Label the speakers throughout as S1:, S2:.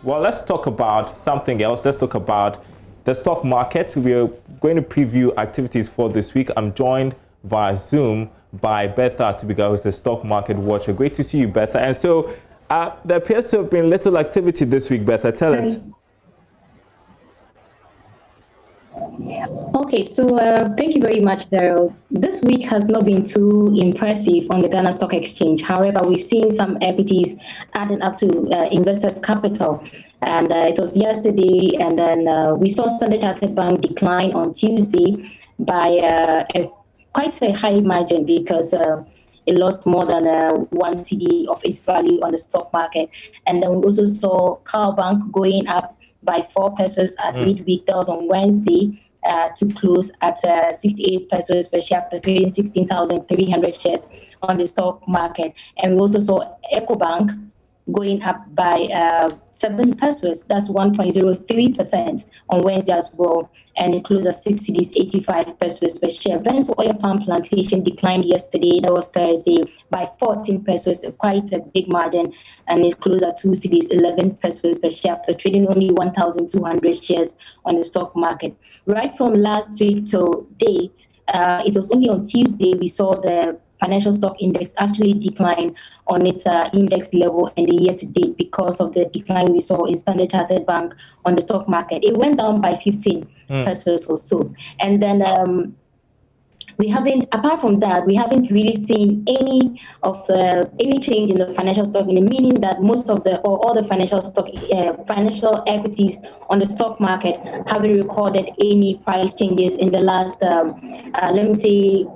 S1: Well, let's talk about something else. Let's talk about the stock market. We are going to preview activities for this week. I'm joined via Zoom by Bertha Atubiga, who's a stock market watcher. Great to see you, Bertha. And so there appears to have been little activity this week. Bertha, tell us.
S2: Okay, so thank you very much, Daryl. This week has not been too impressive on the Ghana Stock Exchange. However, we've seen some equities adding up to investors' capital. And it was yesterday, and then we saw Standard Chartered Bank decline on Tuesday by quite a high margin because it lost more than 1 cedi of its value on the stock market. And then we also saw Carl Bank going up by 4 pesos at midweek. That was on Wednesday to close at 68 pesos per share after trading 16,300 shares on the stock market. And we also saw EcoBank going up by 7 pesos. That's 1.03% on Wednesday as well. And it closed at 85 pesos per share. Benzo Oil Palm Plantation declined yesterday. That was Thursday by 14 pesos, quite a big margin. And it closed at 11 pesos per share after trading only 1,200 shares on the stock market. Right from last week till date, it was only on Tuesday we saw the financial stock index actually decline on its index level in the year to date because of the decline we saw in Standard Chartered Bank on the stock market. It went down by 15 pesos or so. And then we haven't, apart from that, we haven't really seen any change in the financial stock, meaning that most of all the financial stock, financial equities on the stock market haven't recorded any price changes in the last, let me say,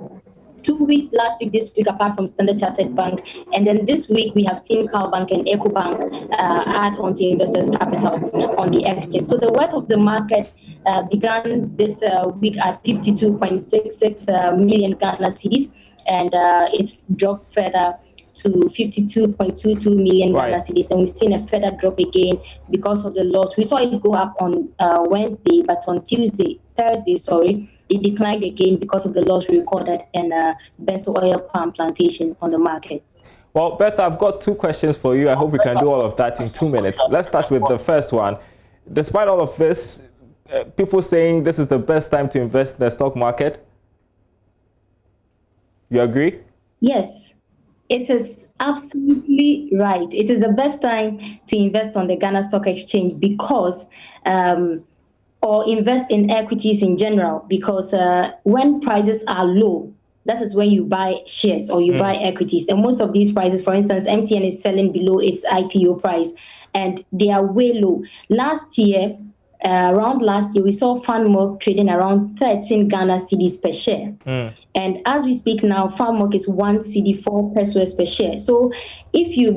S2: 2 weeks, last week, this week, apart from Standard Chartered Bank. And then this week, we have seen Carl Bank and EcoBank add on to investors' capital on the exchange. So the worth of the market began this week at 52.66 million Ghana cedis, and it's dropped further to 52.22 million Ghana cedis. And we've seen a further drop again because of the loss. We saw it go up on Wednesday, but on Thursday, it declined again because of the loss we recorded in Benzo Oil Palm Plantation on the market.
S1: Well, Bertha, I've got 2 questions for you. I hope we can do all of that in 2 minutes. Let's start with the first one. Despite all of this, people saying this is the best time to invest in the stock market. You agree?
S2: Yes, it is absolutely right. It is the best time to invest on the Ghana Stock Exchange because or invest in equities in general, because when prices are low, that is when you buy shares or you buy equities. And most of these prices, for instance, MTN is selling below its IPO price, and they are way low. Around last year, we saw FANMOC trading around 13 Ghana cedis per share. And as we speak now, FANMOC is 1 cedi 4 pesos per share. So if you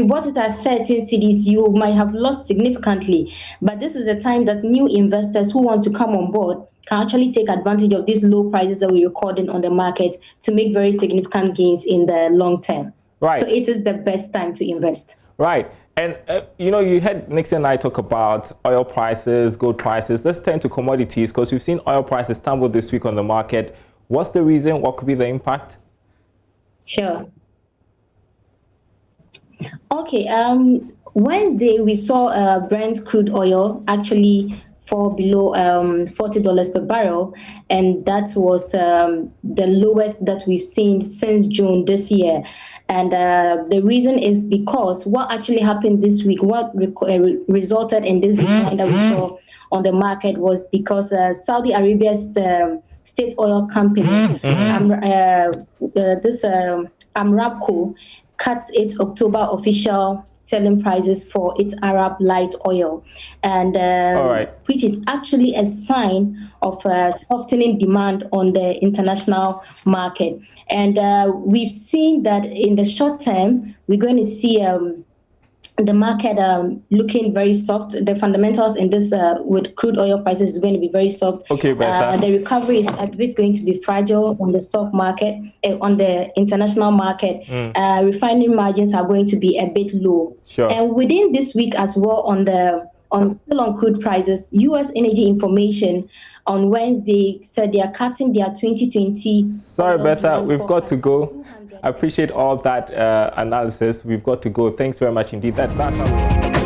S2: bought it at 13 cedis, you might have lost significantly. But this is a time that new investors who want to come on board can actually take advantage of these low prices that we're recording on the market to make very significant gains in the long term.
S1: Right.
S2: So it is the best time to invest.
S1: Right. And, you heard Nixon and I talk about oil prices, gold prices. Let's turn to commodities because we've seen oil prices tumble this week on the market. What's the reason? What could be the impact?
S2: Sure. Okay. Wednesday, we saw Brent crude oil actually fall below $40 per barrel. And that was the lowest that we've seen since June this year. And the reason is because what actually happened this week, what resulted in this decline that we saw on the market was because Saudi Arabia's state oil company, Aramco, cut its October official selling prices for its Arab light oil, and which is actually a sign of softening demand on the international market. And we've seen that in the short term, we're going to see the market looking very soft. The fundamentals in this with crude oil prices is going to be very soft.
S1: Okay,
S2: the recovery is a bit going to be fragile on the stock market, on the international market. Refining margins are going to be a bit low.
S1: Sure.
S2: And within this week as well, still on crude prices, U.S. Energy Information on Wednesday said they are cutting their 2020.
S1: Sorry, Bertha, we've got to go. I appreciate all that analysis. We've got to go. Thanks very much indeed. That's how